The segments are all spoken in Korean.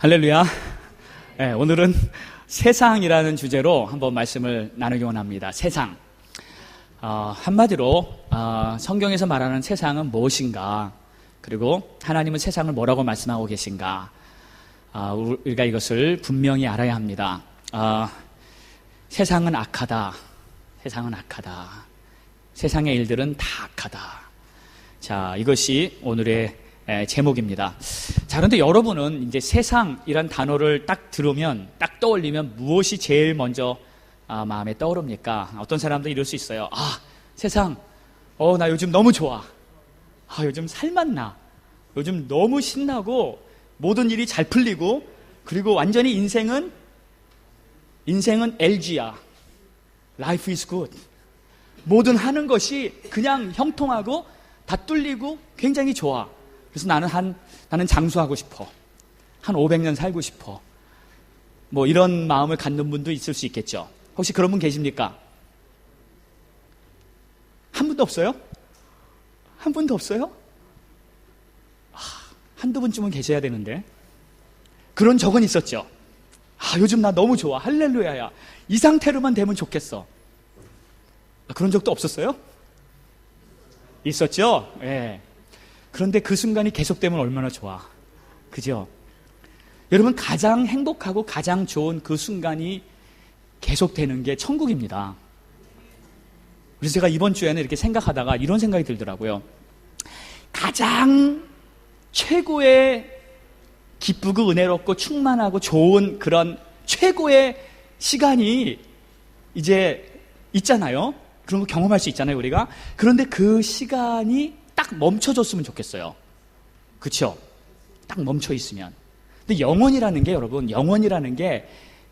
할렐루야. 네, 오늘은 세상이라는 주제로 한번 말씀을 나누기 원합니다. 세상. 한마디로 성경에서 말하는 세상은 무엇인가, 그리고 하나님은 세상을 뭐라고 말씀하고 계신가, 우리가 이것을 분명히 알아야 합니다. 세상은 악하다. 세상은 악하다. 세상의 일들은 다 악하다. 자, 이것이 오늘의 제목입니다. 자, 그런데 여러분은 이제 세상이란 단어를 딱 들으면, 딱 떠올리면 무엇이 제일 먼저 마음에 떠오릅니까? 어떤 사람도 이럴 수 있어요. 세상, 나 요즘 너무 좋아. 요즘 살맛나. 요즘 너무 신나고 모든 일이 잘 풀리고, 그리고 완전히 인생은 LG야. Life is good. 모든 하는 것이 그냥 형통하고 다 뚫리고 굉장히 좋아. 그래서 나는 장수하고 싶어. 한 500년 살고 싶어. 뭐 이런 마음을 갖는 분도 있을 수 있겠죠. 혹시 그런 분 계십니까? 한 분도 없어요? 한 분도 없어요? 한두 분쯤은 계셔야 되는데. 그런 적은 있었죠. 요즘 나 너무 좋아. 할렐루야야. 이 상태로만 되면 좋겠어. 그런 적도 없었어요? 있었죠? 예. 그런데 그 순간이 계속되면 얼마나 좋아. 그죠? 여러분, 가장 행복하고 가장 좋은 그 순간이 계속되는 게 천국입니다. 그래서 제가 이번 주에는 이렇게 생각하다가 이런 생각이 들더라고요. 가장 최고의 기쁘고 은혜롭고 충만하고 좋은 그런 최고의 시간이 이제 있잖아요. 그런 거 경험할 수 있잖아요, 우리가. 그런데 그 시간이 딱 멈춰줬으면 좋겠어요. 그렇죠? 딱 멈춰 있으면. 근데 영원이라는 게, 여러분, 영원이라는 게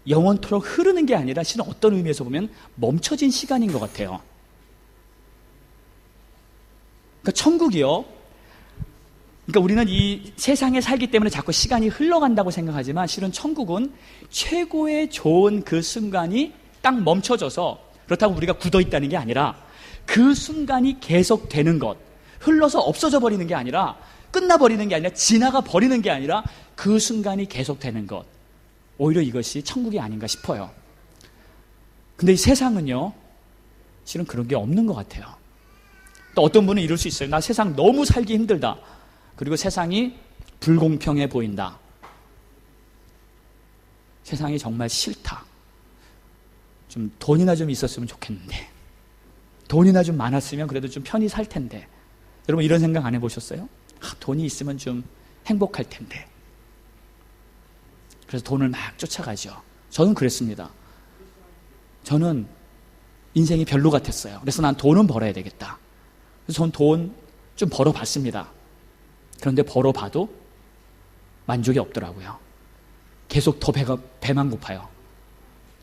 영원토록 흐르는 게 아니라 실은 어떤 의미에서 보면 멈춰진 시간인 것 같아요. 그러니까 천국이요. 그러니까 우리는 이 세상에 살기 때문에 자꾸 시간이 흘러간다고 생각하지만, 실은 천국은 최고의 좋은 그 순간이 딱 멈춰져서, 그렇다고 우리가 굳어 있다는 게 아니라 그 순간이 계속되는 것, 흘러서 없어져 버리는 게 아니라, 끝나버리는 게 아니라, 지나가 버리는 게 아니라 그 순간이 계속되는 것, 오히려 이것이 천국이 아닌가 싶어요. 근데 이 세상은요, 실은 그런 게 없는 것 같아요. 또 어떤 분은 이럴 수 있어요. 나 세상 너무 살기 힘들다. 그리고 세상이 불공평해 보인다. 세상이 정말 싫다. 좀 돈이나 좀 있었으면 좋겠는데, 돈이나 좀 많았으면 그래도 좀 편히 살 텐데. 여러분, 이런 생각 안 해보셨어요? 돈이 있으면 좀 행복할 텐데. 그래서 돈을 막 쫓아가죠. 저는 그랬습니다. 저는 인생이 별로 같았어요. 그래서 난 돈은 벌어야 되겠다. 그래서 저는 돈 좀 벌어봤습니다. 그런데 벌어봐도 만족이 없더라고요. 계속 더 배만 고파요.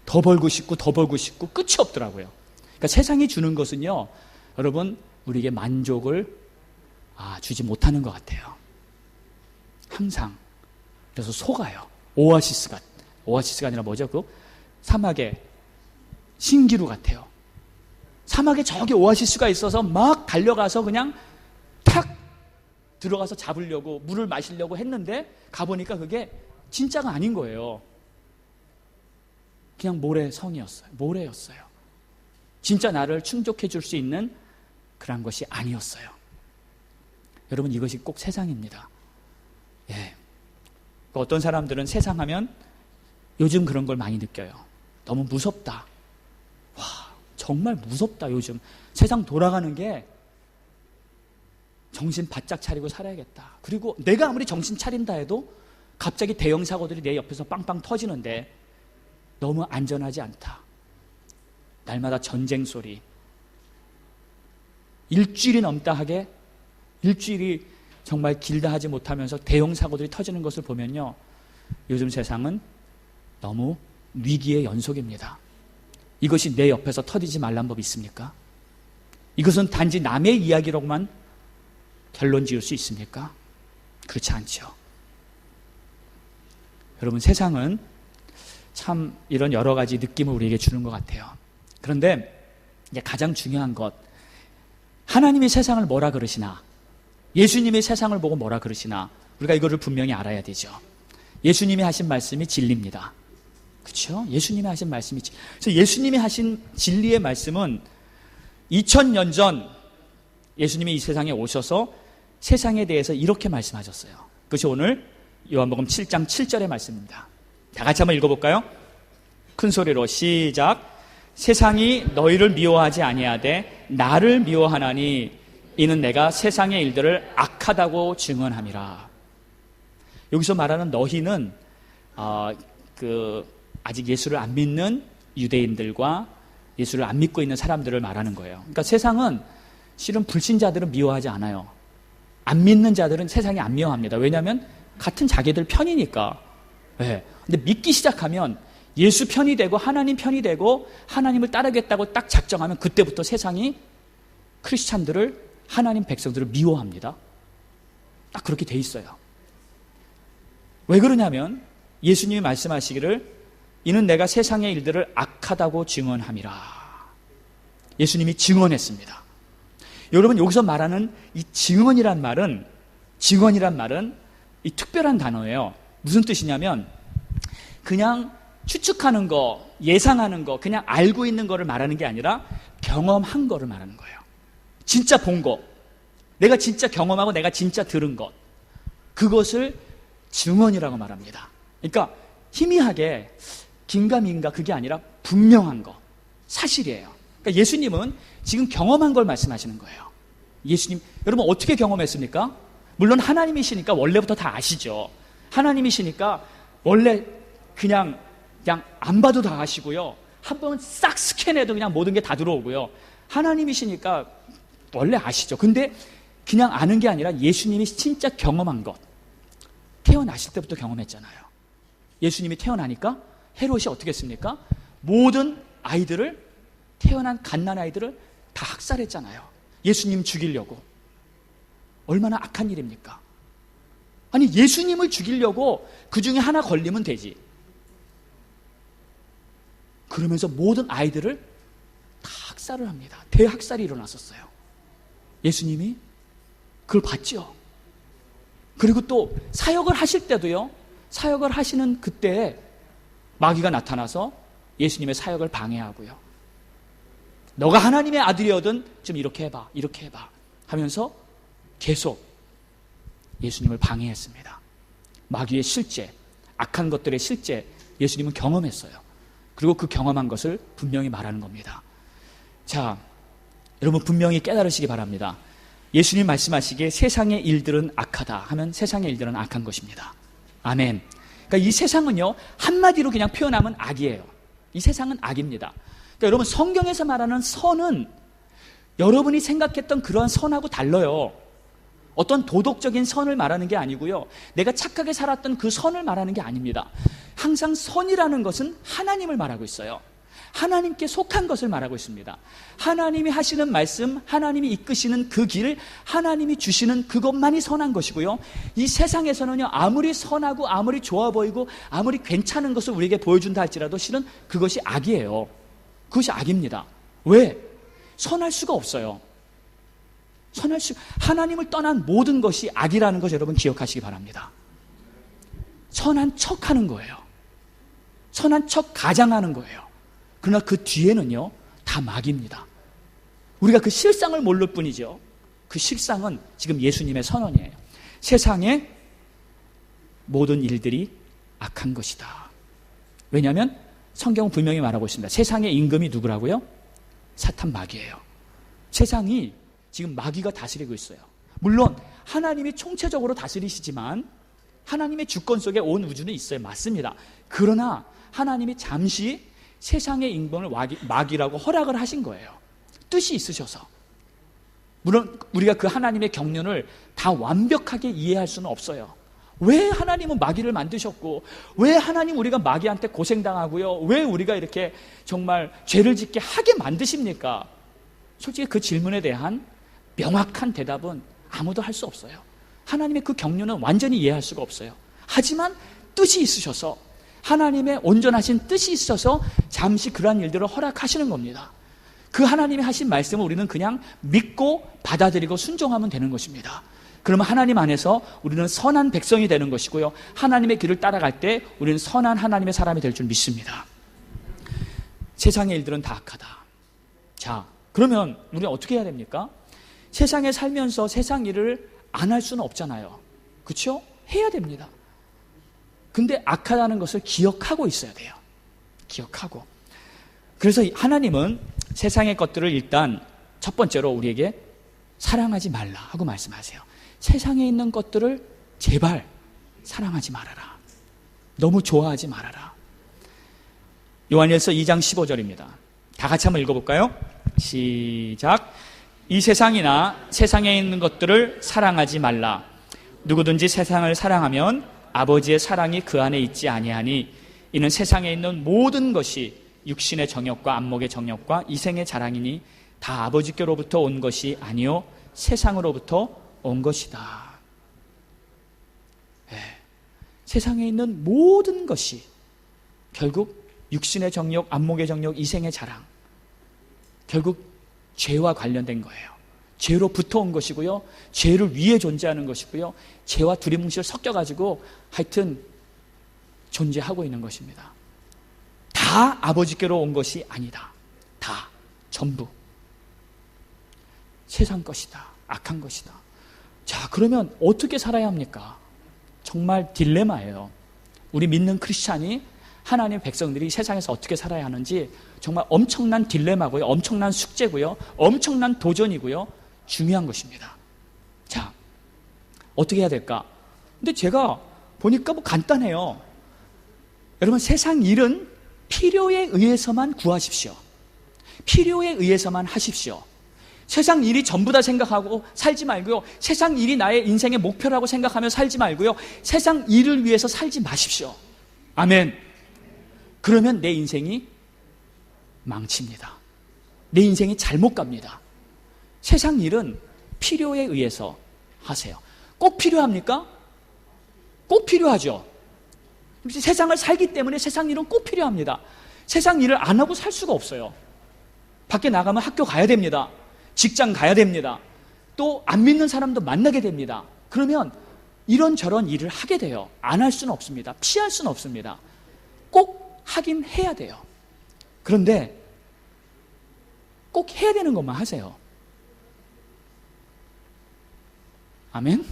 더 벌고 싶고 더 벌고 싶고 끝이 없더라고요. 그러니까 세상이 주는 것은요, 여러분, 우리에게 만족을 주지 못하는 것 같아요. 항상. 그래서 속아요. 오아시스가 아니라 뭐죠? 그 사막의 신기루 같아요. 사막에 저기 오아시스가 있어서 막 달려가서 그냥 탁 들어가서 잡으려고, 물을 마시려고 했는데 가보니까 그게 진짜가 아닌 거예요. 그냥 모래였어요. 진짜 나를 충족해 줄 수 있는 그런 것이 아니었어요. 여러분, 이것이 꼭 세상입니다. 예. 어떤 사람들은 세상 하면 요즘 그런 걸 많이 느껴요. 너무 무섭다. 정말 무섭다, 요즘. 세상 돌아가는 게 정신 바짝 차리고 살아야겠다. 그리고 내가 아무리 정신 차린다 해도 갑자기 대형 사고들이 내 옆에서 빵빵 터지는데 너무 안전하지 않다. 날마다 전쟁 소리. 일주일이 넘다 하게, 일주일이 정말 길다 하지 못하면서 대형 사고들이 터지는 것을 보면요, 요즘 세상은 너무 위기의 연속입니다. 이것이 내 옆에서 터지지 말란 법이 있습니까? 이것은 단지 남의 이야기로만 결론 지을 수 있습니까? 그렇지 않죠. 여러분, 세상은 참 이런 여러 가지 느낌을 우리에게 주는 것 같아요. 그런데 이제 가장 중요한 것, 하나님이 세상을 뭐라 그러시나, 예수님이 세상을 보고 뭐라 그러시나, 우리가 이거를 분명히 알아야 되죠. 예수님이 하신 말씀이 진리입니다. 그렇죠? 예수님이 하신 말씀이 그래서 예수님이 하신 진리의 말씀은 2000년 전 예수님이 이 세상에 오셔서 세상에 대해서 이렇게 말씀하셨어요. 그것이 오늘 요한복음 7장 7절의 말씀입니다. 다 같이 한번 읽어볼까요? 큰 소리로 시작. 세상이 너희를 미워하지 아니하되 나를 미워하나니 이는 내가 세상의 일들을 악하다고 증언함이라. 여기서 말하는 너희는 아직 예수를 안 믿는 유대인들과 예수를 안 믿고 있는 사람들을 말하는 거예요. 그러니까 세상은 실은 불신자들은 미워하지 않아요. 안 믿는 자들은 세상이 안 미워합니다. 왜냐하면 같은 자기들 편이니까. 네. 근데 믿기 시작하면 예수 편이 되고 하나님 편이 되고 하나님을 따르겠다고 딱 작정하면 그때부터 세상이 크리스찬들을, 하나님 백성들을 미워합니다. 딱 그렇게 돼 있어요. 왜 그러냐면 예수님이 말씀하시기를 이는 내가 세상의 일들을 악하다고 증언함이라. 예수님이 증언했습니다. 여러분, 여기서 말하는 이 증언이란 말은 이 특별한 단어예요. 무슨 뜻이냐면 그냥 추측하는 거, 예상하는 거, 그냥 알고 있는 거를 말하는 게 아니라 경험한 거를 말하는 거예요. 진짜 본 거, 내가 진짜 경험하고 내가 진짜 들은 것, 그것을 증언이라고 말합니다. 그러니까 희미하게 긴가민가 그게 아니라 분명한 거, 사실이에요. 그러니까 예수님은 지금 경험한 걸 말씀하시는 거예요. 예수님, 여러분 어떻게 경험했습니까? 물론 하나님이시니까 원래부터 다 아시죠. 하나님이시니까 원래 그냥 안 봐도 다 아시고요. 한번 싹 스캔해도 그냥 모든 게 다 들어오고요. 하나님이시니까 원래 아시죠. 근데 그냥 아는 게 아니라 예수님이 진짜 경험한 것, 태어나실 때부터 경험했잖아요. 예수님이 태어나니까 헤롯이 어떻게 했습니까? 모든 아이들을, 태어난 갓난아이들을 다 학살했잖아요. 예수님 죽이려고. 얼마나 악한 일입니까? 아니, 예수님을 죽이려고 그 중에 하나 걸리면 되지. 그러면서 모든 아이들을 다 학살을 합니다. 대학살이 일어났었어요. 예수님이 그걸 봤죠. 그리고 또 사역을 하실 때도요, 사역을 하시는 그때에 마귀가 나타나서 예수님의 사역을 방해하고요. 너가 하나님의 아들이거든 좀 이렇게 해봐, 이렇게 해봐 하면서 계속 예수님을 방해했습니다. 마귀의 실제, 악한 것들의 실제 예수님은 경험했어요. 그리고 그 경험한 것을 분명히 말하는 겁니다. 자, 여러분 분명히 깨달으시기 바랍니다. 예수님 말씀하시기에 세상의 일들은 악하다 하면 세상의 일들은 악한 것입니다. 아멘. 그러니까 이 세상은요, 한마디로 그냥 표현하면 악이에요. 이 세상은 악입니다. 그러니까 여러분, 성경에서 말하는 선은 여러분이 생각했던 그런 선하고 달라요. 어떤 도덕적인 선을 말하는 게 아니고요, 내가 착하게 살았던 그 선을 말하는 게 아닙니다. 항상 선이라는 것은 하나님을 말하고 있어요. 하나님께 속한 것을 말하고 있습니다. 하나님이 하시는 말씀, 하나님이 이끄시는 그 길, 하나님이 주시는 그것만이 선한 것이고요, 이 세상에서는요, 아무리 선하고 아무리 좋아 보이고 아무리 괜찮은 것을 우리에게 보여준다 할지라도 실은 그것이 악이에요. 그것이 악입니다. 왜? 선할 수가 없어요. 하나님을 떠난 모든 것이 악이라는 것 여러분 기억하시기 바랍니다. 선한 척 하는 거예요. 선한 척 가장하는 거예요. 그러나 그 뒤에는요, 다 마귀입니다. 우리가 그 실상을 모를 뿐이죠. 그 실상은 지금 예수님의 선언이에요. 세상의 모든 일들이 악한 것이다. 왜냐하면 성경은 분명히 말하고 있습니다. 세상의 임금이 누구라고요? 사탄, 마귀예요. 세상이 지금 마귀가 다스리고 있어요. 물론 하나님이 총체적으로 다스리시지만 하나님의 주권 속에 온 우주는 있어요. 맞습니다. 그러나 하나님이 잠시 세상의 임금을 마귀라고 허락을 하신 거예요. 뜻이 있으셔서. 물론 우리가 그 하나님의 경륜을 다 완벽하게 이해할 수는 없어요. 왜 하나님은 마귀를 만드셨고, 왜 하나님 우리가 마귀한테 고생당하고요, 왜 우리가 이렇게 정말 죄를 짓게 하게 만드십니까? 솔직히 그 질문에 대한 명확한 대답은 아무도 할 수 없어요. 하나님의 그 경륜은 완전히 이해할 수가 없어요. 하지만 뜻이 있으셔서, 하나님의 온전하신 뜻이 있어서 잠시 그러한 일들을 허락하시는 겁니다. 그 하나님이 하신 말씀을 우리는 그냥 믿고 받아들이고 순종하면 되는 것입니다. 그러면 하나님 안에서 우리는 선한 백성이 되는 것이고요, 하나님의 길을 따라갈 때 우리는 선한 하나님의 사람이 될 줄 믿습니다. 세상의 일들은 다 악하다. 자, 그러면 우리는 어떻게 해야 됩니까? 세상에 살면서 세상 일을 안 할 수는 없잖아요. 그렇죠? 해야 됩니다. 근데 악하다는 것을 기억하고 있어야 돼요. 기억하고. 그래서 하나님은 세상의 것들을 일단 첫 번째로 우리에게 사랑하지 말라 하고 말씀하세요. 세상에 있는 것들을 제발 사랑하지 말아라. 너무 좋아하지 말아라. 요한일서 2장 15절입니다. 다 같이 한번 읽어볼까요? 시작. 이 세상이나 세상에 있는 것들을 사랑하지 말라. 누구든지 세상을 사랑하면 아버지의 사랑이 그 안에 있지 아니하니 이는 세상에 있는 모든 것이 육신의 정욕과 안목의 정욕과 이생의 자랑이니 다 아버지께로부터 온 것이 아니요 세상으로부터 온 것이다. 네. 세상에 있는 모든 것이 결국 육신의 정욕, 안목의 정욕, 이생의 자랑, 결국 죄와 관련된 거예요. 죄로 붙어온 것이고요, 죄를 위해 존재하는 것이고요, 죄와 두리뭉실 섞여가지고 하여튼 존재하고 있는 것입니다. 다 아버지께로 온 것이 아니다. 다, 전부 세상 것이다. 악한 것이다. 자, 그러면 어떻게 살아야 합니까? 정말 딜레마예요. 우리 믿는 크리스찬이, 하나님의 백성들이 세상에서 어떻게 살아야 하는지 정말 엄청난 딜레마고요, 엄청난 숙제고요, 엄청난 도전이고요, 중요한 것입니다. 자, 어떻게 해야 될까? 근데 제가 보니까 뭐 간단해요. 여러분, 세상 일은 필요에 의해서만 구하십시오. 필요에 의해서만 하십시오. 세상 일이 전부 다 생각하고 살지 말고요, 세상 일이 나의 인생의 목표라고 생각하며 살지 말고요, 세상 일을 위해서 살지 마십시오. 아멘. 그러면 내 인생이 망칩니다. 내 인생이 잘못 갑니다. 세상 일은 필요에 의해서 하세요. 꼭 필요합니까? 꼭 필요하죠. 세상을 살기 때문에 세상 일은 꼭 필요합니다. 세상 일을 안 하고 살 수가 없어요. 밖에 나가면 학교 가야 됩니다. 직장 가야 됩니다. 또 안 믿는 사람도 만나게 됩니다. 그러면 이런저런 일을 하게 돼요. 안 할 수는 없습니다. 피할 수는 없습니다. 꼭 하긴 해야 돼요. 그런데 꼭 해야 되는 것만 하세요. 아멘?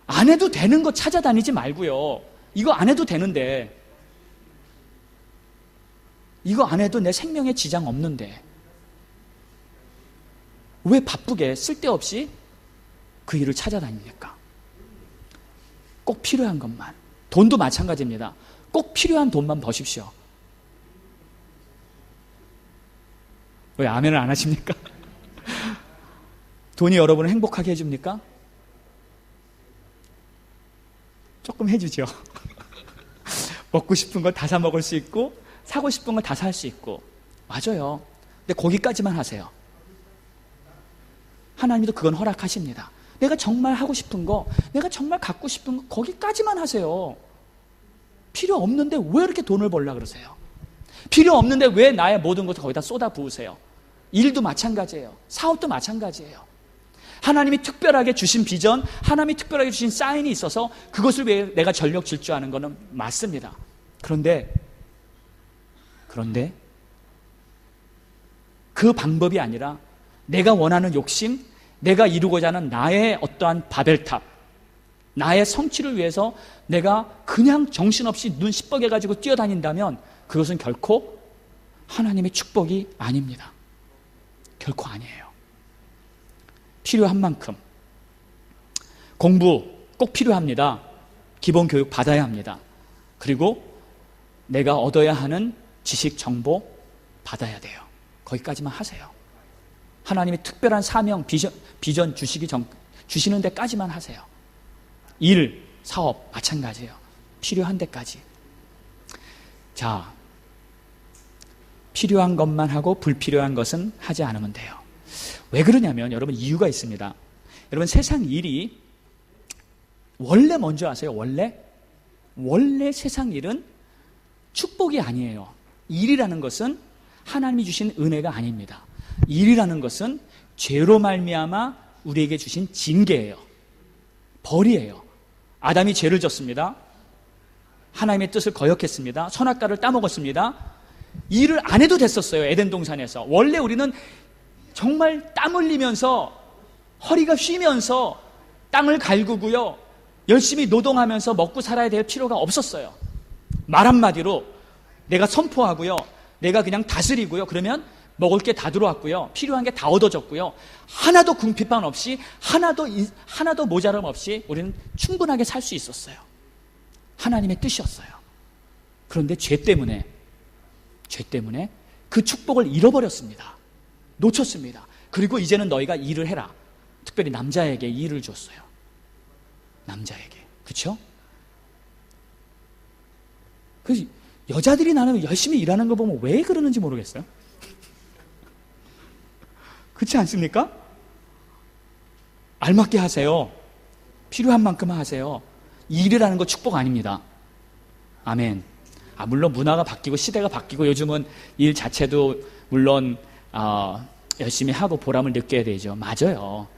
안 해도 되는 거 찾아다니지 말고요. 이거 안 해도 되는데, 이거 안 해도 내 생명에 지장 없는데 왜 바쁘게 쓸데없이 그 일을 찾아다닙니까? 꼭 필요한 것만. 돈도 마찬가지입니다. 꼭 필요한 돈만 버십시오. 왜 아멘을 안 하십니까? 돈이 여러분을 행복하게 해줍니까? 조금 해주죠. 먹고 싶은 거 다 사 먹을 수 있고, 사고 싶은 거 다 살 수 있고, 맞아요. 근데 거기까지만 하세요. 하나님도 그건 허락하십니다. 내가 정말 하고 싶은 거, 내가 정말 갖고 싶은 거, 거기까지만 하세요. 필요 없는데 왜 이렇게 돈을 벌려고 그러세요? 필요 없는데 왜 나의 모든 것을 거기다 쏟아 부으세요? 일도 마찬가지예요. 사업도 마찬가지예요. 하나님이 특별하게 주신 비전, 하나님이 특별하게 주신 사인이 있어서 그것을 위해 내가 전력 질주하는 것은 맞습니다. 그런데 그 방법이 아니라 내가 원하는 욕심, 내가 이루고자 하는 나의 어떠한 바벨탑, 나의 성취를 위해서 내가 그냥 정신없이 눈 시뻘개가지고 뛰어다닌다면 그것은 결코 하나님의 축복이 아닙니다. 결코 아니에요. 필요한 만큼. 공부 꼭 필요합니다. 기본 교육 받아야 합니다. 그리고 내가 얻어야 하는 지식, 정보 받아야 돼요. 거기까지만 하세요. 하나님이 특별한 사명, 비전 주시는 데까지만 하세요. 일, 사업 마찬가지예요. 필요한 데까지. 자, 필요한 것만 하고 불필요한 것은 하지 않으면 돼요. 왜 그러냐면 여러분, 이유가 있습니다. 여러분, 세상 일이 원래 뭔지 아세요? 원래 세상 일은 축복이 아니에요. 일이라는 것은 하나님이 주신 은혜가 아닙니다. 일이라는 것은 죄로 말미암아 우리에게 주신 징계예요. 벌이에요. 아담이 죄를 졌습니다. 하나님의 뜻을 거역했습니다. 선악과를 따먹었습니다. 일을 안 해도 됐었어요. 에덴 동산에서. 원래 우리는 정말 땀 흘리면서 허리가 쉬면서 땅을 갈구고요, 열심히 노동하면서 먹고 살아야 될 필요가 없었어요. 말 한마디로 내가 선포하고요, 내가 그냥 다스리고요, 그러면 먹을 게 다 들어왔고요, 필요한 게 다 얻어졌고요, 하나도 궁핍함 없이, 하나도 모자람 없이 우리는 충분하게 살 수 있었어요. 하나님의 뜻이었어요. 그런데 죄 때문에 그 축복을 잃어버렸습니다. 놓쳤습니다. 그리고 이제는 너희가 일을 해라. 특별히 남자에게 일을 줬어요. 남자에게. 그렇죠? 그래서 여자들이 나는 열심히 일하는 거 보면 왜 그러는지 모르겠어요. 그렇지 않습니까? 알맞게 하세요. 필요한 만큼 하세요. 일이라는 거 축복 아닙니다. 아멘. 물론 문화가 바뀌고 시대가 바뀌고 요즘은 일 자체도 물론 열심히 하고 보람을 느껴야 되죠. 맞아요.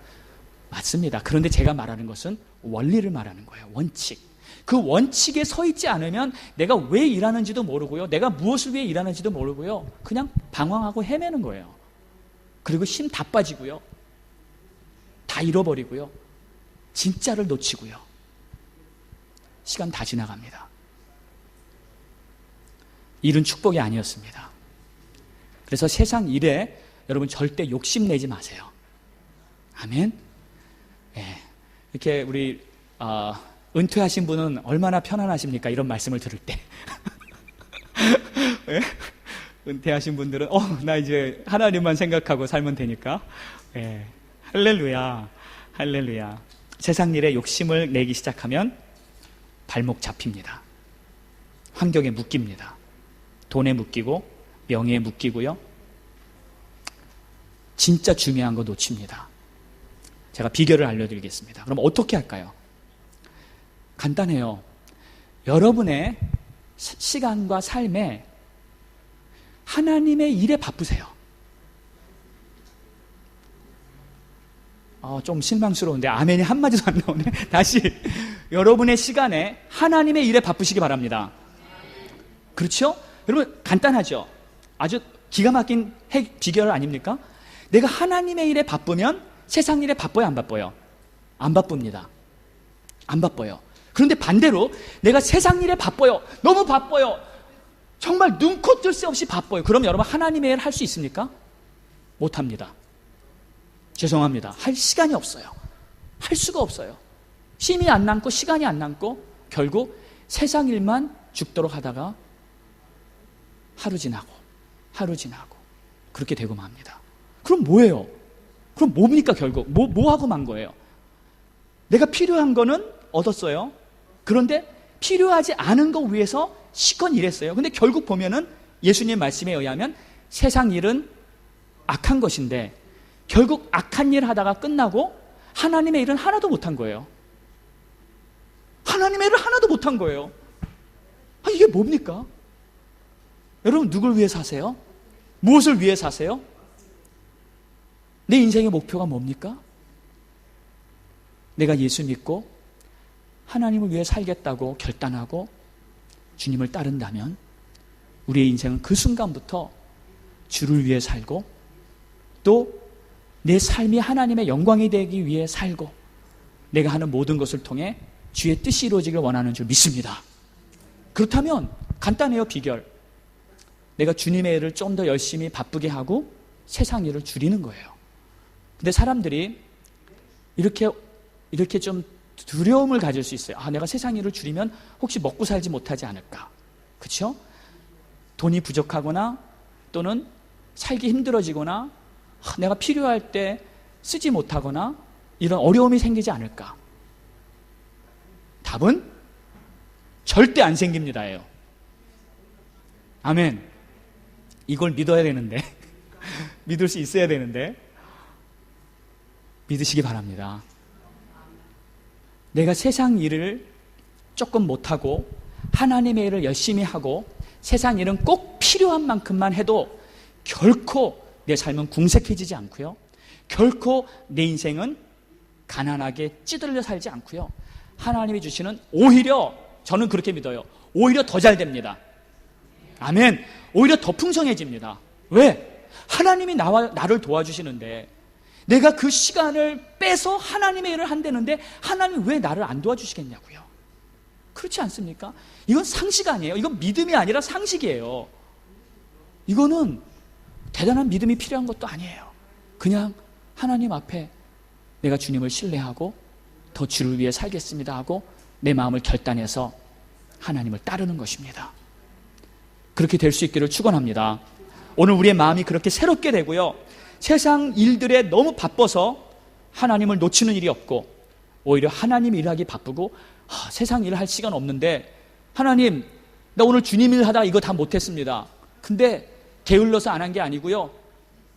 맞습니다. 그런데 제가 말하는 것은 원리를 말하는 거예요. 원칙. 그 원칙에 서 있지 않으면 내가 왜 일하는지도 모르고요, 내가 무엇을 위해 일하는지도 모르고요, 그냥 방황하고 헤매는 거예요. 그리고 힘 다 빠지고요, 다 잃어버리고요, 진짜를 놓치고요, 시간 다 지나갑니다. 일은 축복이 아니었습니다. 그래서 세상 일에 여러분 절대 욕심내지 마세요. 아멘. 네. 이렇게 우리 은퇴하신 분은 얼마나 편안하십니까? 이런 말씀을 들을 때. 네? 은퇴하신 분들은 나 이제 하나님만 생각하고 살면 되니까. 네. 할렐루야, 할렐루야. 세상 일에 욕심을 내기 시작하면 발목 잡힙니다. 환경에 묶입니다. 돈에 묶이고 명예에 묶이고요, 진짜 중요한 거 놓칩니다. 제가 비결을 알려드리겠습니다. 그럼 어떻게 할까요? 간단해요. 여러분의 시간과 삶에 하나님의 일에 바쁘세요. 좀 실망스러운데 아멘이 한마디도 안 나오네. 다시, 여러분의 시간에 하나님의 일에 바쁘시기 바랍니다. 그렇죠? 여러분 간단하죠? 아주 기가 막힌 비결 아닙니까? 내가 하나님의 일에 바쁘면 세상 일에 바빠요, 안 바빠요? 안 바쁩니다. 안 바빠요. 그런데 반대로 내가 세상 일에 바빠요, 너무 바빠요, 정말 눈코 뜰 새 없이 바빠요. 그럼 여러분 하나님의 일을 할 수 있습니까? 못합니다. 죄송합니다. 할 시간이 없어요. 할 수가 없어요. 힘이 안 남고 시간이 안 남고 결국 세상 일만 죽도록 하다가 하루 지나고 그렇게 되고 맙니다. 그럼 뭐예요? 그럼 뭡니까? 결국 뭐 하고 만 거예요? 내가 필요한 거는 얻었어요. 그런데 필요하지 않은 거 위해서 시건 일했어요. 근데 결국 보면은 예수님 말씀에 의하면 세상 일은 악한 것인데 결국 악한 일 하다가 끝나고 하나님의 일은 하나도 못한 거예요. 하나님의 일을 하나도 못한 거예요. 이게 뭡니까? 여러분 누굴 위해 사세요? 무엇을 위해 사세요? 내 인생의 목표가 뭡니까? 내가 예수 믿고 하나님을 위해 살겠다고 결단하고 주님을 따른다면 우리의 인생은 그 순간부터 주를 위해 살고 또 내 삶이 하나님의 영광이 되기 위해 살고 내가 하는 모든 것을 통해 주의 뜻이 이루어지길 원하는 줄 믿습니다. 그렇다면 간단해요. 비결. 내가 주님의 일을 좀 더 열심히 바쁘게 하고 세상 일을 줄이는 거예요. 근데 사람들이 이렇게 좀 두려움을 가질 수 있어요. 내가 세상 일을 줄이면 혹시 먹고 살지 못하지 않을까? 그렇죠? 돈이 부족하거나 또는 살기 힘들어지거나 내가 필요할 때 쓰지 못하거나 이런 어려움이 생기지 않을까? 답은 절대 안 생깁니다예요. 아멘. 이걸 믿어야 되는데 믿을 수 있어야 되는데 믿으시기 바랍니다. 내가 세상 일을 조금 못하고 하나님의 일을 열심히 하고 세상 일은 꼭 필요한 만큼만 해도 결코 내 삶은 궁색해지지 않고요, 결코 내 인생은 가난하게 찌들려 살지 않고요. 하나님이 주시는 오히려 저는 그렇게 믿어요. 오히려 더 잘 됩니다. 아멘. 오히려 더 풍성해집니다. 왜? 하나님이 나를 도와주시는데 내가 그 시간을 빼서 하나님의 일을 한다는데 하나님이 왜 나를 안 도와주시겠냐고요. 그렇지 않습니까? 이건 상식 아니에요. 이건 믿음이 아니라 상식이에요. 이거는 대단한 믿음이 필요한 것도 아니에요. 그냥 하나님 앞에 내가 주님을 신뢰하고 더 주를 위해 살겠습니다 하고 내 마음을 결단해서 하나님을 따르는 것입니다. 그렇게 될 수 있기를 축원합니다. 오늘 우리의 마음이 그렇게 새롭게 되고요. 세상 일들에 너무 바빠서 하나님을 놓치는 일이 없고 오히려 하나님 일하기 바쁘고 세상 일을 할 시간 없는데 하나님 나 오늘 주님 일 하다 이거 다 못했습니다. 근데 게을러서 안 한 게 아니고요.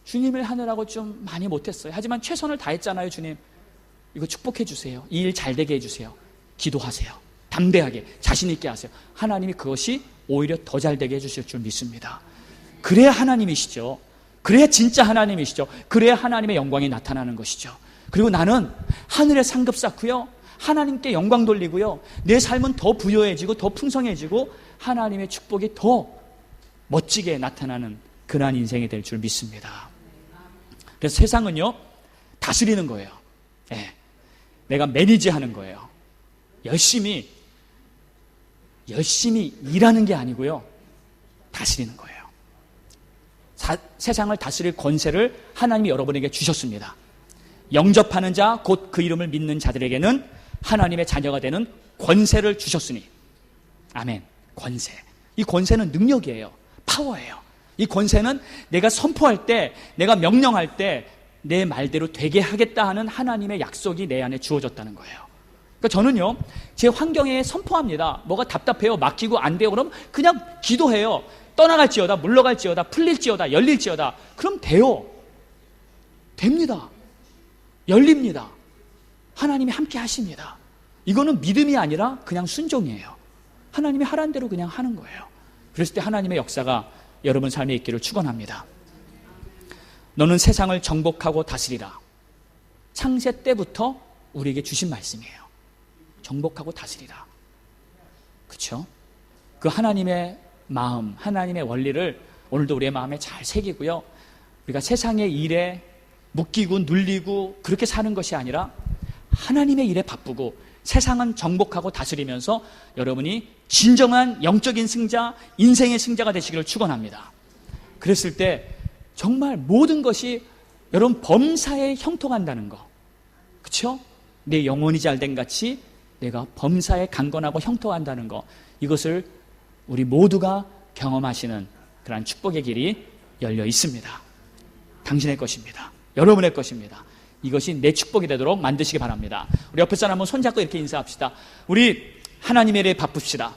주님 일 하느라고 좀 많이 못했어요. 하지만 최선을 다했잖아요. 주님 이거 축복해 주세요. 이 일 잘 되게 해주세요. 기도하세요. 담대하게 자신 있게 하세요. 하나님이 그것이 오히려 더 잘 되게 해주실 줄 믿습니다. 그래야 하나님이시죠. 그래야 진짜 하나님이시죠. 그래야 하나님의 영광이 나타나는 것이죠. 그리고 나는 하늘에 상급 쌓고요. 하나님께 영광 돌리고요. 내 삶은 더 부유해지고 더 풍성해지고 하나님의 축복이 더 멋지게 나타나는 그러한 인생이 될 줄 믿습니다. 그래서 세상은요 다스리는 거예요. 네. 내가 매니지하는 거예요. 열심히 일하는 게 아니고요 다스리는 거예요. 세상을 다스릴 권세를 하나님이 여러분에게 주셨습니다. 영접하는 자 곧 그 이름을 믿는 자들에게는 하나님의 자녀가 되는 권세를 주셨으니 아멘. 권세. 이 권세는 능력이에요. 파워예요. 이 권세는 내가 선포할 때 내가 명령할 때 내 말대로 되게 하겠다 하는 하나님의 약속이 내 안에 주어졌다는 거예요. 그러니까 저는요 제 환경에 선포합니다. 뭐가 답답해요 막히고 안 돼요 그럼 그냥 기도해요. 떠나갈지어다 물러갈지어다 풀릴지어다 열릴지어다 그럼 돼요. 됩니다. 열립니다. 하나님이 함께 하십니다. 이거는 믿음이 아니라 그냥 순종이에요. 하나님이 하라는 대로 그냥 하는 거예요. 그랬을 때 하나님의 역사가 여러분 삶에 있기를 축원합니다. 너는 세상을 정복하고 다스리라. 창세 때부터 우리에게 주신 말씀이에요. 정복하고 다스리라. 그렇죠? 그 하나님의 마음, 하나님의 원리를 오늘도 우리의 마음에 잘 새기고요. 우리가 세상의 일에 묶이고 눌리고 그렇게 사는 것이 아니라 하나님의 일에 바쁘고 세상은 정복하고 다스리면서 여러분이 진정한 영적인 승자, 인생의 승자가 되시기를 축원합니다. 그랬을 때 정말 모든 것이 여러분 범사에 형통한다는 거. 그렇죠? 내 영혼이 잘된 같이 내가 범사에 강건하고 형통한다는 거. 이것을 우리 모두가 경험하시는 그러한 축복의 길이 열려 있습니다. 당신의 것입니다. 여러분의 것입니다. 이것이 내 축복이 되도록 만드시기 바랍니다. 우리 옆에 사람 한번 손잡고 이렇게 인사합시다. 우리 하나님의 일에 바쁩시다.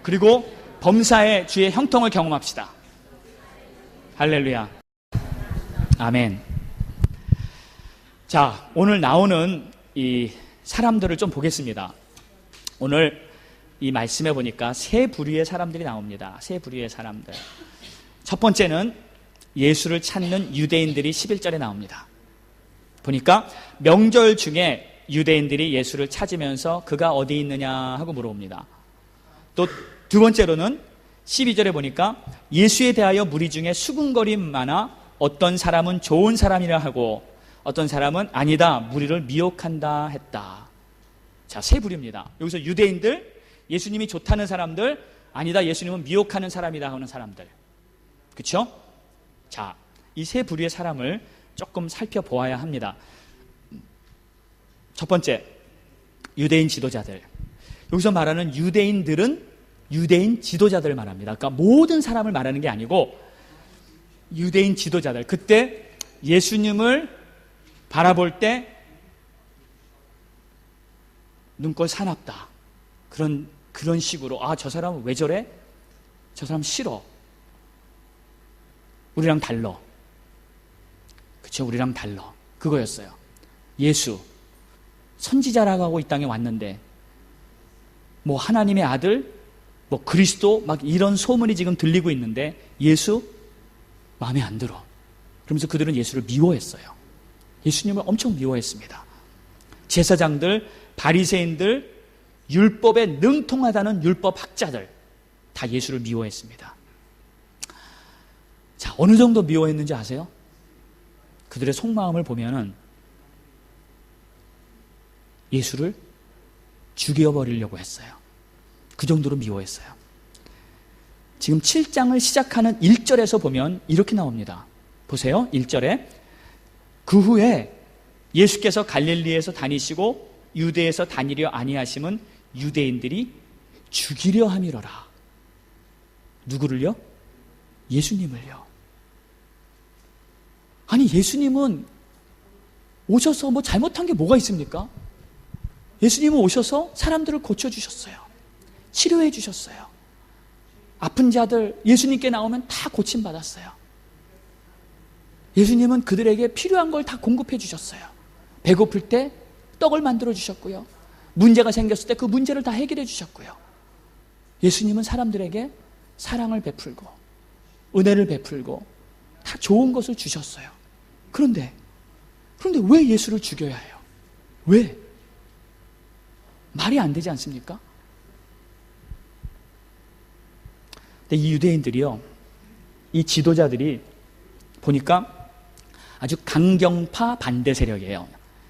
그리고 범사의 주의 형통을 경험합시다. 할렐루야. 아멘. 자, 오늘 나오는 이 사람들을 좀 보겠습니다. 오늘 이 말씀에 보니까 세 부류의 사람들이 나옵니다. 세 부류의 사람들. 첫 번째는 예수를 찾는 유대인들이 11절에 나옵니다. 보니까 명절 중에 유대인들이 예수를 찾으면서 그가 어디 있느냐 하고 물어봅니다. 또 두 번째로는 12절에 보니까 예수에 대하여 무리 중에 수군거림 많아 어떤 사람은 좋은 사람이라 하고 어떤 사람은 아니다 무리를 미혹한다 했다. 자, 세 부류입니다. 여기서 유대인들, 예수님이 좋다는 사람들, 아니다 예수님은 미혹하는 사람이다 하는 사람들. 그렇죠? 자, 이 세 부류의 사람을 조금 살펴보아야 합니다. 첫 번째, 유대인 지도자들. 여기서 말하는 유대인들은 유대인 지도자들을 말합니다. 그러니까 모든 사람을 말하는 게 아니고 유대인 지도자들. 그때 예수님을 바라볼 때 눈꼴 사납다. 그런 식으로 저 사람은 왜 저래? 저 사람 싫어. 우리랑 달라. 그렇죠? 우리랑 달라. 그거였어요. 예수 선지자라고 하고 이 땅에 왔는데 뭐 하나님의 아들, 뭐 그리스도 막 이런 소문이 지금 들리고 있는데 예수 마음에 안 들어. 그러면서 그들은 예수를 미워했어요. 예수님을 엄청 미워했습니다. 제사장들, 바리새인들, 율법에 능통하다는 율법 학자들 다 예수를 미워했습니다. 자, 어느 정도 미워했는지 아세요? 그들의 속마음을 보면은 예수를 죽여버리려고 했어요. 그 정도로 미워했어요. 지금 7장을 시작하는 1절에서 보면 이렇게 나옵니다. 보세요. 1절에 그 후에 예수께서 갈릴리에서 다니시고 유대에서 다니려 아니하심은 유대인들이 죽이려 함이로라. 누구를요? 예수님을요. 아니, 예수님은 오셔서 뭐 잘못한 게 뭐가 있습니까? 예수님은 오셔서 사람들을 고쳐주셨어요. 치료해 주셨어요. 아픈 자들 예수님께 나오면 다 고침받았어요. 예수님은 그들에게 필요한 걸 다 공급해 주셨어요. 배고플 때 떡을 만들어 주셨고요. 문제가 생겼을 때 그 문제를 다 해결해 주셨고요. 예수님은 사람들에게 사랑을 베풀고 은혜를 베풀고 다 좋은 것을 주셨어요. 그런데 왜 예수를 죽여야 해요? 왜? 말이 안 되지 않습니까? 근데 이 유대인들이요, 이 지도자들이 보니까 아주 강경파 반대 세력이에요.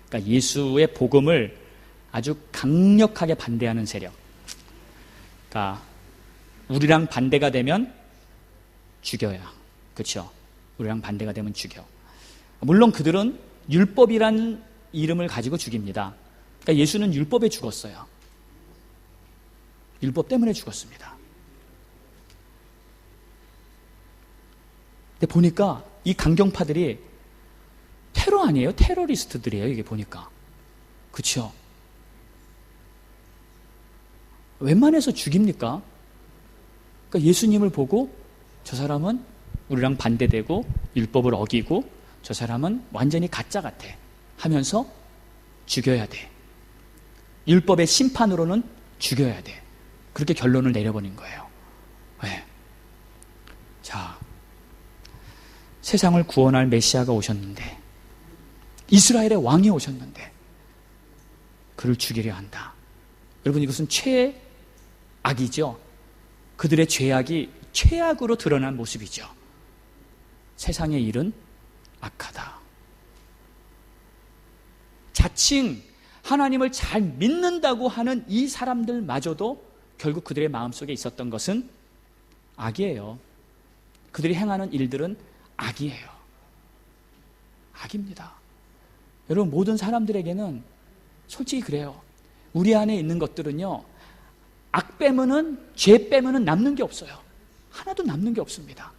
그러니까 예수의 복음을 아주 강력하게 반대하는 세력. 그러니까 우리랑 반대가 되면 죽여야. 그렇죠? 우리랑 반대가 되면 죽여. 물론 그들은 율법이란 이름을 가지고 죽입니다. 그러니까 예수는 율법에 죽었어요. 율법 때문에 죽었습니다. 근데 보니까 이 강경파들이 테러 아니에요? 테러리스트들이에요, 이게 보니까. 그렇죠? 웬만해서 죽입니까? 그러니까 예수님을 보고 저 사람은 우리랑 반대되고 율법을 어기고 저 사람은 완전히 가짜 같아 하면서 죽여야 돼. 율법의 심판으로는 죽여야 돼. 그렇게 결론을 내려버린 거예요. 왜? 자, 세상을 구원할 메시아가 오셨는데, 이스라엘의 왕이 오셨는데 그를 죽이려 한다. 여러분, 이것은 최악이죠. 그들의 죄악이 최악으로 드러난 모습이죠. 세상의 일은 악하다. 자칭 하나님을 잘 믿는다고 하는 이 사람들마저도 결국 그들의 마음속에 있었던 것은 악이에요. 그들이 행하는 일들은 악이에요. 악입니다. 여러분, 모든 사람들에게는 솔직히 그래요. 우리 안에 있는 것들은요, 악 빼면은, 죄 빼면은 남는 게 없어요. 하나도 남는 게 없습니다.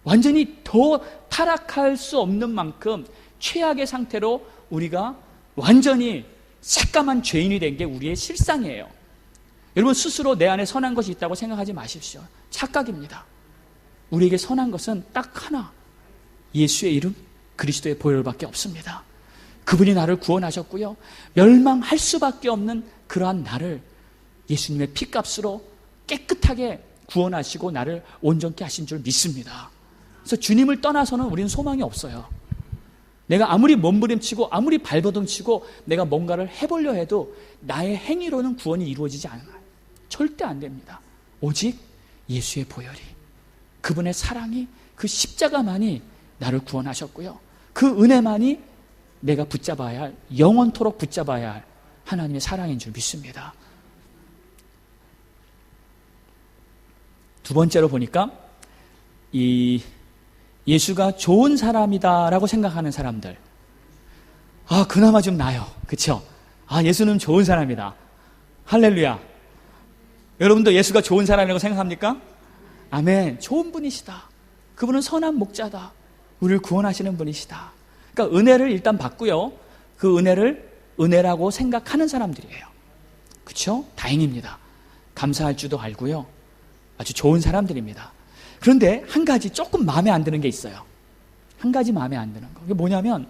완전히 더 타락할 수 없는 만큼 최악의 상태로 우리가 완전히 새까만 죄인이 된 게 우리의 실상이에요. 여러분, 스스로 내 안에 선한 것이 있다고 생각하지 마십시오. 착각입니다. 우리에게 선한 것은 딱 하나, 예수의 이름, 그리스도의 보혈밖에 없습니다. 그분이 나를 구원하셨고요, 멸망할 수밖에 없는 그러한 나를 예수님의 피값으로 깨끗하게 구원하시고 나를 온전케 하신 줄 믿습니다. 그래서 주님을 떠나서는 우리는 소망이 없어요. 내가 아무리 몸부림치고 아무리 발버둥치고 내가 뭔가를 해보려 해도 나의 행위로는 구원이 이루어지지 않아요. 절대 안 됩니다. 오직 예수의 보혈이, 그분의 사랑이, 그 십자가만이 나를 구원하셨고요, 그 은혜만이 내가 붙잡아야 할, 영원토록 붙잡아야 할 하나님의 사랑인 줄 믿습니다. 두 번째로 보니까 이 예수가 좋은 사람이다라고 생각하는 사람들, 아, 그나마 좀 나아요. 그렇죠? 아, 예수는 좋은 사람이다. 할렐루야. 여러분도 예수가 좋은 사람이라고 생각합니까? 아멘. 좋은 분이시다. 그분은 선한 목자다. 우리를 구원하시는 분이시다. 그러니까 은혜를 일단 받고요, 그 은혜를 은혜라고 생각하는 사람들이에요. 그렇죠? 다행입니다. 감사할 줄도 알고요, 아주 좋은 사람들입니다. 그런데 한 가지 조금 마음에 안 드는 게 있어요. 한 가지 마음에 안 드는 거. 그게 뭐냐면,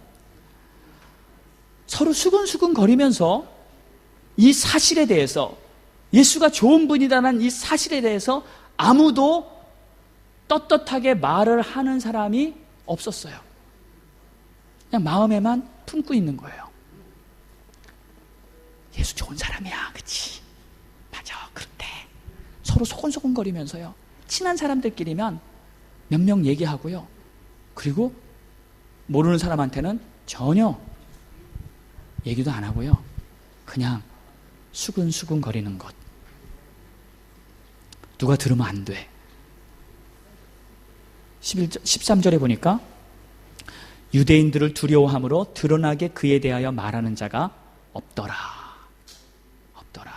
서로 수근수근 거리면서 이 사실에 대해서, 예수가 좋은 분이라는 이 사실에 대해서 아무도 떳떳하게 말을 하는 사람이 없었어요. 그냥 마음에만 품고 있는 거예요. 예수 좋은 사람이야, 그치? 맞아, 그렇대. 서로 소곤소곤거리면서요, 친한 사람들끼리면 몇 명 얘기하고요, 그리고 모르는 사람한테는 전혀 얘기도 안 하고요, 그냥 수근수근 거리는 것. 누가 들으면 안 돼. 13절에 보니까 유대인들을 두려워함으로 드러나게 그에 대하여 말하는 자가 없더라. 없더라.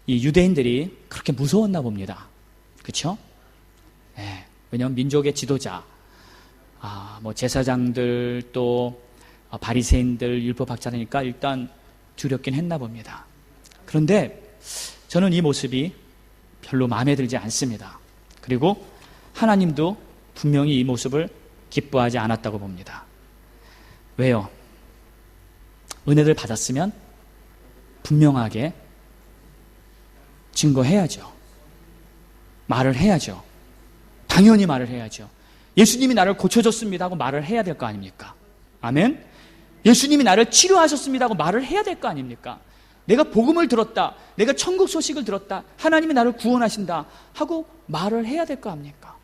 이 유대인들이 그렇게 무서웠나 봅니다. 그렇죠? 네. 왜냐하면 민족의 지도자, 뭐 제사장들, 또 바리새인들, 율법학자니까 일단 두렵긴 했나 봅니다. 그런데 저는 이 모습이 별로 마음에 들지 않습니다. 그리고 하나님도 분명히 이 모습을 기뻐하지 않았다고 봅니다. 왜요? 은혜를 받았으면 분명하게 증거해야죠. 말을 해야죠. 당연히 말을 해야죠. 예수님이 나를 고쳐줬습니다 하고 말을 해야 될 거 아닙니까? 아멘? 예수님이 나를 치료하셨습니다 하고 말을 해야 될 거 아닙니까? 내가 복음을 들었다, 내가 천국 소식을 들었다, 하나님이 나를 구원하신다 하고 말을 해야 될 거 아닙니까?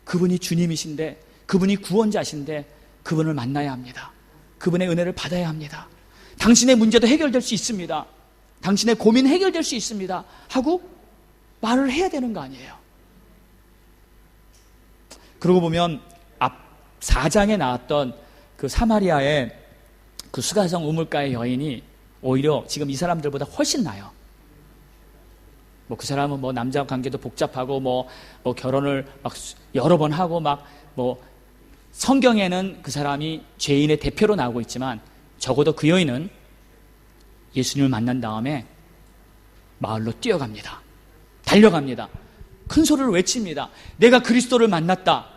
그분이 주님이신데, 그분이 구원자신데 그분을 만나야 합니다. 그분의 은혜를 받아야 합니다. 당신의 문제도 해결될 수 있습니다. 당신의 고민 해결될 수 있습니다 하고 말을 해야 되는 거 아니에요. 그러고 보면 앞 4장에 나왔던 그 사마리아의 그 수가성 우물가의 여인이 오히려 지금 이 사람들보다 훨씬 나아요. 뭐 그 사람은 뭐 남자 관계도 복잡하고 뭐 결혼을 막 여러 번 하고 막 뭐 성경에는 그 사람이 죄인의 대표로 나오고 있지만 적어도 그 여인은 예수님을 만난 다음에 마을로 뛰어갑니다. 달려갑니다. 큰 소리를 외칩니다. 내가 그리스도를 만났다.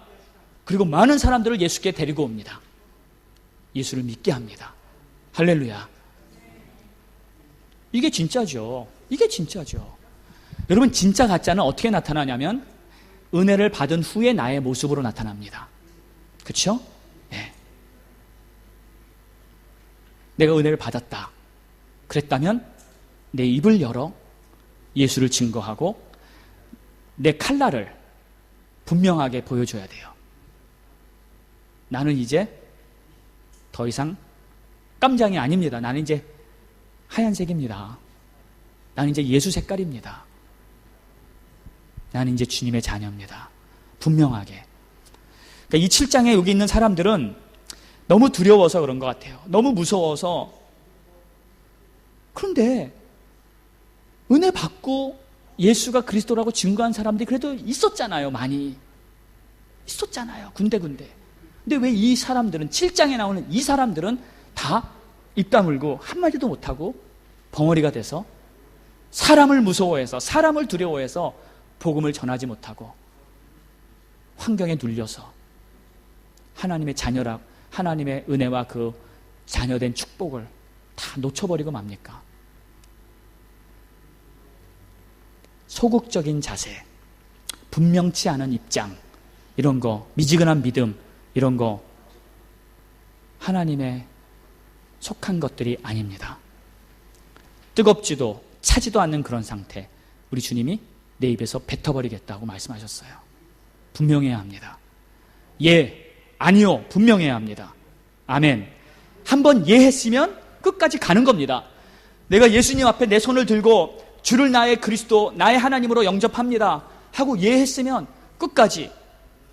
그리고 많은 사람들을 예수께 데리고 옵니다. 예수를 믿게 합니다. 할렐루야. 이게 진짜죠. 이게 진짜죠. 여러분, 진짜 가짜는 어떻게 나타나냐면 은혜를 받은 후에 나의 모습으로 나타납니다. 그렇죠? 네. 내가 은혜를 받았다 그랬다면 내 입을 열어 예수를 증거하고 내 칼날을 분명하게 보여줘야 돼요. 나는 이제 더 이상 깜장이 아닙니다. 나는 이제 하얀색입니다. 나는 이제 예수 색깔입니다. 나는 이제 주님의 자녀입니다. 분명하게. 그러니까 이 7장에 여기 있는 사람들은 너무 두려워서 그런 것 같아요. 너무 무서워서. 그런데 은혜 받고 예수가 그리스도라고 증거한 사람들이 그래도 있었잖아요. 많이 있었잖아요. 군데군데. 근데 왜 이 사람들은, 7장에 나오는 이 사람들은 다 입 다물고 한마디도 못하고 벙어리가 돼서 사람을 무서워해서, 사람을 두려워해서 복음을 전하지 못하고 환경에 눌려서 하나님의 자녀라, 하나님의 은혜와 그 자녀된 축복을 다 놓쳐버리고 맙니까? 소극적인 자세, 분명치 않은 입장, 이런 거, 미지근한 믿음, 이런 거 하나님의 속한 것들이 아닙니다. 뜨겁지도 차지도 않는 그런 상태, 우리 주님이 내 입에서 뱉어버리겠다고 말씀하셨어요. 분명해야 합니다. 예, 아니요, 분명해야 합니다. 아멘. 한번 예 했으면 끝까지 가는 겁니다. 내가 예수님 앞에 내 손을 들고 주를 나의 그리스도, 나의 하나님으로 영접합니다 하고 예 했으면 끝까지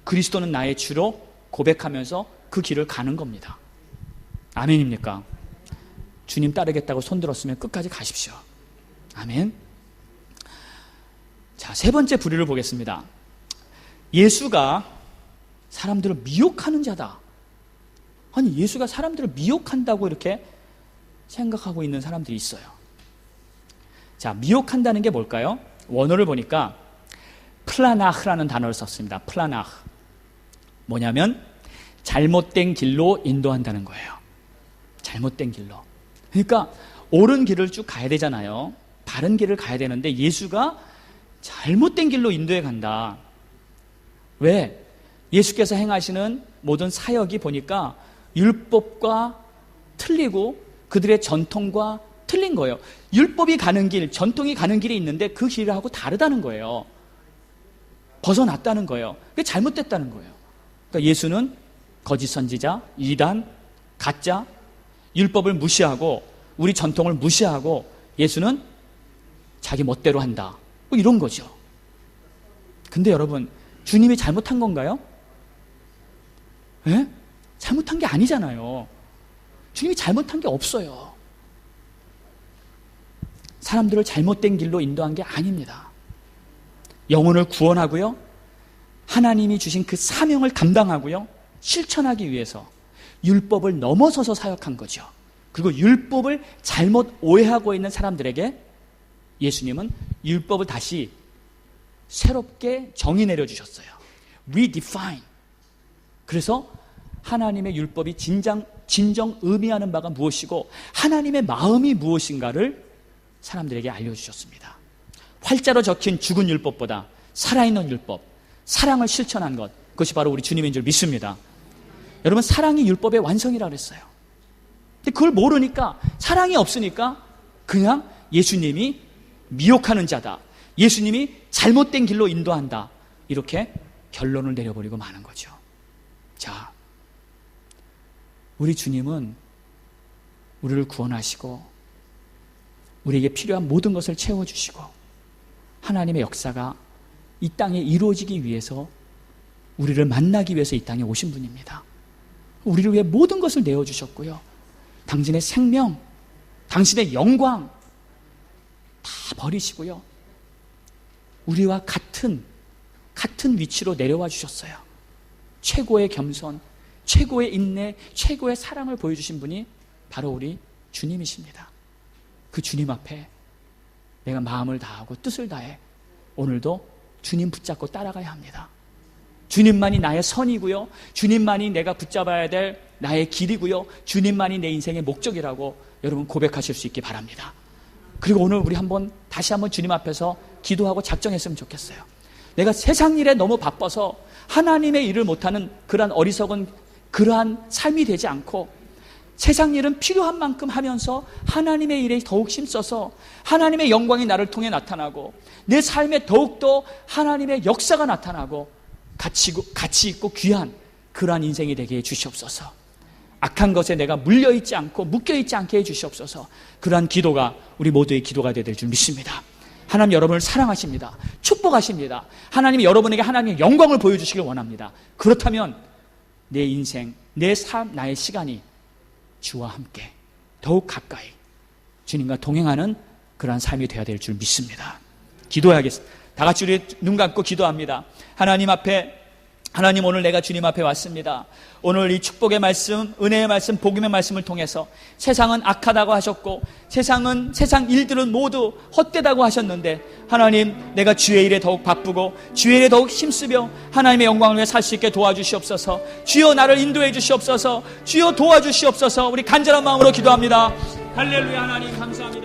그리스도는 나의 주로 고백하면서 그 길을 가는 겁니다. 아멘입니까? 주님 따르겠다고 손들었으면 끝까지 가십시오. 아멘. 자, 세 번째 부류를 보겠습니다. 예수가 사람들을 미혹하는 자다. 아니, 예수가 사람들을 미혹한다고 이렇게 생각하고 있는 사람들이 있어요. 자, 미혹한다는 게 뭘까요? 원어를 보니까 플라나흐라는 단어를 썼습니다. 플라나흐. 뭐냐면 잘못된 길로 인도한다는 거예요. 잘못된 길로. 그러니까 옳은 길을 쭉 가야 되잖아요. 바른 길을 가야 되는데 예수가 잘못된 길로 인도해 간다. 왜? 예수께서 행하시는 모든 사역이 보니까 율법과 틀리고 그들의 전통과 틀린 거예요. 율법이 가는 길, 전통이 가는 길이 있는데 그 길하고 다르다는 거예요. 벗어났다는 거예요. 그게 잘못됐다는 거예요. 그러니까 예수는 거짓 선지자, 이단, 가짜, 율법을 무시하고 우리 전통을 무시하고 예수는 자기 멋대로 한다. 뭐 이런 거죠. 근데 여러분, 주님이 잘못한 건가요? 예? 잘못한 게 아니잖아요. 주님이 잘못한 게 없어요. 사람들을 잘못된 길로 인도한 게 아닙니다. 영혼을 구원하고요, 하나님이 주신 그 사명을 감당하고요, 실천하기 위해서 율법을 넘어서서 사역한 거죠. 그리고 율법을 잘못 오해하고 있는 사람들에게 예수님은 율법을 다시 새롭게 정의 내려주셨어요. redefine. 그래서 하나님의 율법이 진정 의미하는 바가 무엇이고 하나님의 마음이 무엇인가를 사람들에게 알려주셨습니다. 활자로 적힌 죽은 율법보다 살아있는 율법, 사랑을 실천한 것, 그것이 바로 우리 주님인 줄 믿습니다. 여러분, 사랑이 율법의 완성이라고 했어요. 근데 그걸 모르니까, 사랑이 없으니까 그냥 예수님이 미혹하는 자다, 예수님이 잘못된 길로 인도한다, 이렇게 결론을 내려버리고 마는 거죠. 자, 우리 주님은 우리를 구원하시고 우리에게 필요한 모든 것을 채워주시고 하나님의 역사가 이 땅에 이루어지기 위해서, 우리를 만나기 위해서 이 땅에 오신 분입니다. 우리를 위해 모든 것을 내어주셨고요, 당신의 생명, 당신의 영광 다 버리시고요, 우리와 같은 위치로 내려와 주셨어요. 최고의 겸손, 최고의 인내, 최고의 사랑을 보여주신 분이 바로 우리 주님이십니다. 그 주님 앞에 내가 마음을 다하고 뜻을 다해 오늘도 주님 붙잡고 따라가야 합니다. 주님만이 나의 선이고요, 주님만이 내가 붙잡아야 될 나의 길이고요, 주님만이 내 인생의 목적이라고 여러분 고백하실 수 있기 바랍니다. 그리고 오늘 우리 다시 한번 주님 앞에서 기도하고 작정했으면 좋겠어요. 내가 세상 일에 너무 바빠서 하나님의 일을 못하는 그러한 어리석은 그러한 삶이 되지 않고, 세상 일은 필요한 만큼 하면서 하나님의 일에 더욱 힘써서 하나님의 영광이 나를 통해 나타나고 내 삶에 더욱더 하나님의 역사가 나타나고 가치 있고 귀한 그러한 인생이 되게 해주시옵소서. 악한 것에 내가 물려있지 않고 묶여있지 않게 해주시옵소서. 그러한 기도가 우리 모두의 기도가 되야 될 줄 믿습니다. 하나님 여러분을 사랑하십니다. 축복하십니다. 하나님이 여러분에게 하나님의 영광을 보여주시길 원합니다. 그렇다면 내 인생, 내 삶, 나의 시간이 주와 함께 더욱 가까이 주님과 동행하는 그러한 삶이 되어야 될 줄 믿습니다. 기도해야겠습니다. 다 같이 우리 눈 감고 기도합니다. 하나님, 오늘 내가 주님 앞에 왔습니다. 오늘 이 축복의 말씀, 은혜의 말씀, 복음의 말씀을 통해서 세상은 악하다고 하셨고 세상 일들은 모두 헛되다고 하셨는데, 하나님, 내가 주의 일에 더욱 바쁘고 주의 일에 더욱 힘쓰며 하나님의 영광을 위해 살 수 있게 도와주시옵소서. 주여 나를 인도해 주시옵소서. 주여 도와주시옵소서. 우리 간절한 마음으로 기도합니다. 할렐루야. 하나님 감사합니다.